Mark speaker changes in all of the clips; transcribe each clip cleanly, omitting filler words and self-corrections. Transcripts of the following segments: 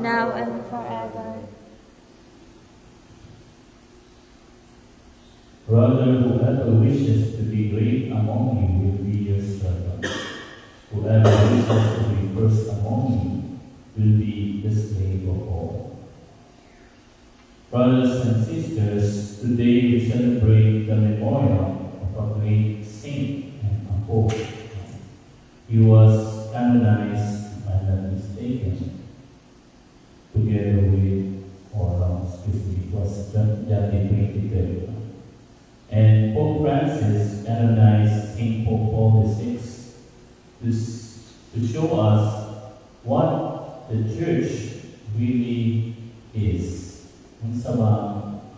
Speaker 1: now and forever.
Speaker 2: Brother, whoever wishes to be great among you will be your servant. Whoever wishes to be first among you will be the slave of all. Brothers and sisters, today we celebrate the memorial of a great saint and a pope. He was canonized, if I'm not mistaken, together with, it was January 23rd. And Pope Francis canonized St. Pope Paul VI to show us what the Church really is. Ang sama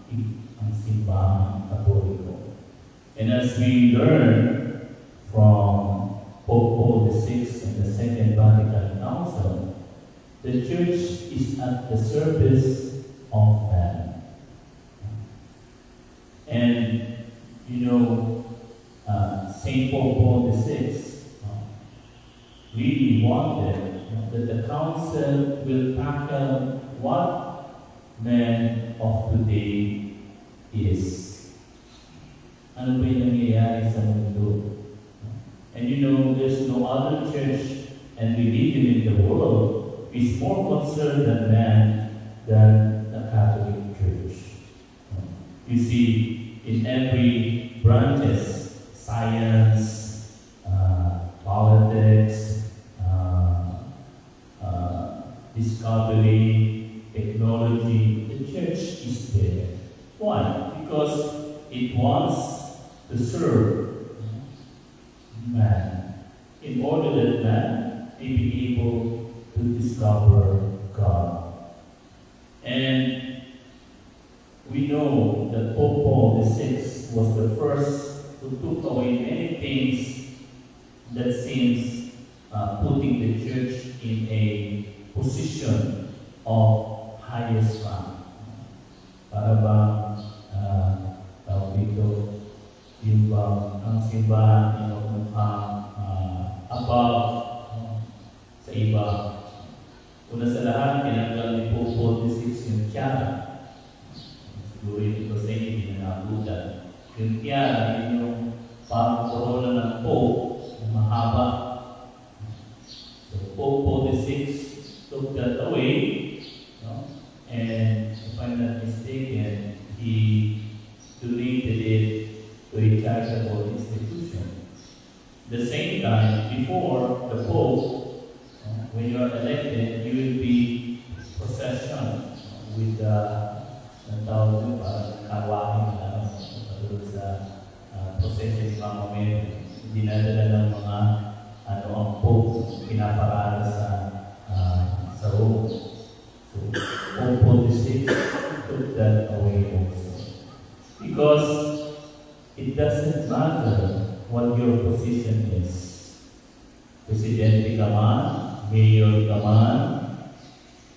Speaker 2: ang simbahang Katoliko. And as we learn from Pope Paul VI and the Second Vatican Council, the Church is at the service of man. And St. Paul VI really wanted that the Council will tackle what man of today is. Ano ba yung nangyayari sa mundo? And there's no other church and religion in the world is more concerned than man than the Catholic Church. You see, in every branches, science, politics, discovery, technology, the church is there. Why? Because it wants to serve man, in order that man may be able to discover God. And we know that Pope Paul VI was the first who took away many things that seems putting the church in a position of highest rank. Para bang tawag dito, yung bang ang simbahan mukhang above sa iba. Una sa lahat, tinanggal ni Pope Paul VI yung tiara. Siguro ito sa inyo, hindi na nabutan. Yung tiara, yun yung parang corona ng Pope, na mahaba. So Pope Paul VI took that away, and if I'm not mistaken, he donated it to a charitable institution. At the same time, before the Pope, when you are elected, you will be procession with the kawain sa procession ni Mama Mary. Dinadala ng mga ang Pope, pinaparada sa Rome. So, Pope Paul VI took that away also. Because it doesn't matter what your position is. Presidente ka man, mayor ka man,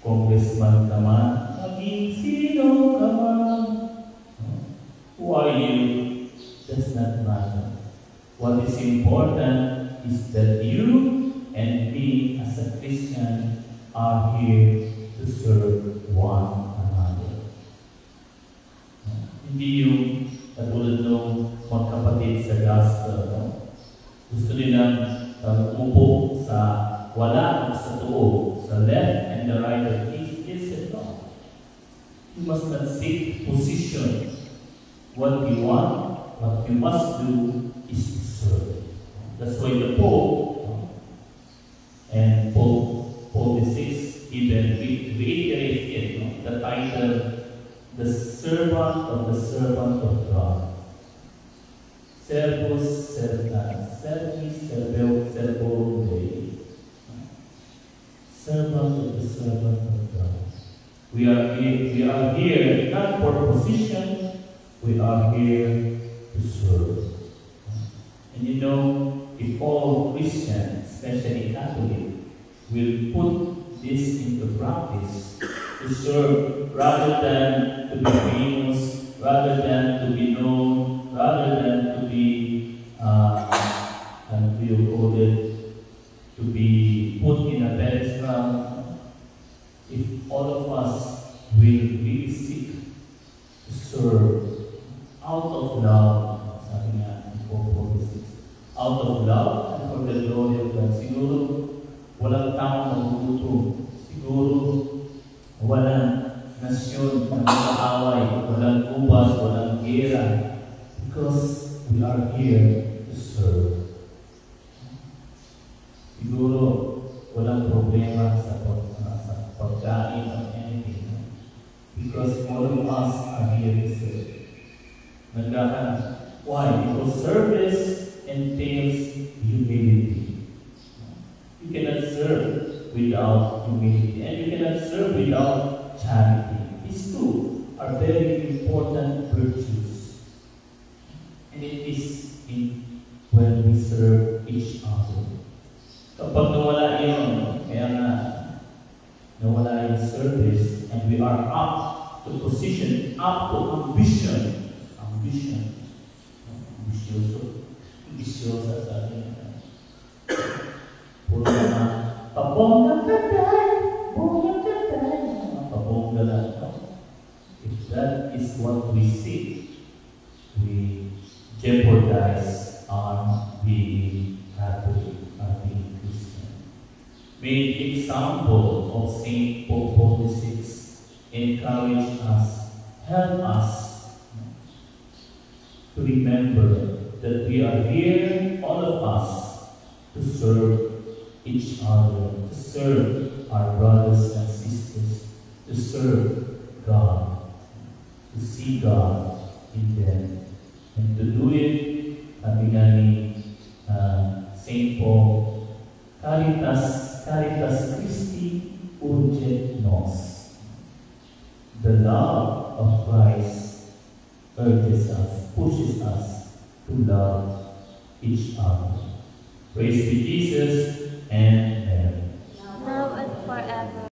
Speaker 2: congressman ka man, maging sino ka man. Who are you? Does not matter. What is important is that you and me as a Christian are here to serve one another. Hindi yung katulad ng magkapatid sa gospel. Gusto nilang umupo sa wala at sa tuo, sa left and the right of his and no. You must not seek position. What you want, what you must do is to serve. That's why the Pope and Pope Paul VI even reiterated the title, the servant of God. Servus servant, servis servo Dei. Servant of God. We are here not for position, we are here to serve. And if all Christians, especially Catholic, will put this into practice, to serve rather than to be famous, rather than to be known, rather than to be, to be put in a pedestal, if all of us will really seek to serve out of love, sabi nga, 4:46, out of love and for the glory of God. Siguro, walang taong magugutom. Siguro, walang nasyon na mag-aaway, walang ubas, walang gera. Because we are here to serve. Siguro, walang problema sa pagkain or anything. Because all of us are here to serve. Why? Because service entails humility. You cannot serve without humility, and you cannot serve without charity. These two are very important virtues. And it is when we serve each other. Kapag nawala yun, kaya nga, nawala yung service, and we are up to position, up to ambition. Ambisyosa sa atin. Puro na, pabongga ka tayo, pabongga lang. If that is what we seek, we jeopardize our being Catholic, our being Christian. May the example of St. Paul 46 encourage us, help us to remember that we are here, all of us, to serve each other, to serve our brothers and sisters, to serve God, to see God in them, and to do it, sabi nga ni St. Paul, Caritas Christi urget nos. The love of Christ urges us, pushes us to love each other. Praise be Jesus, and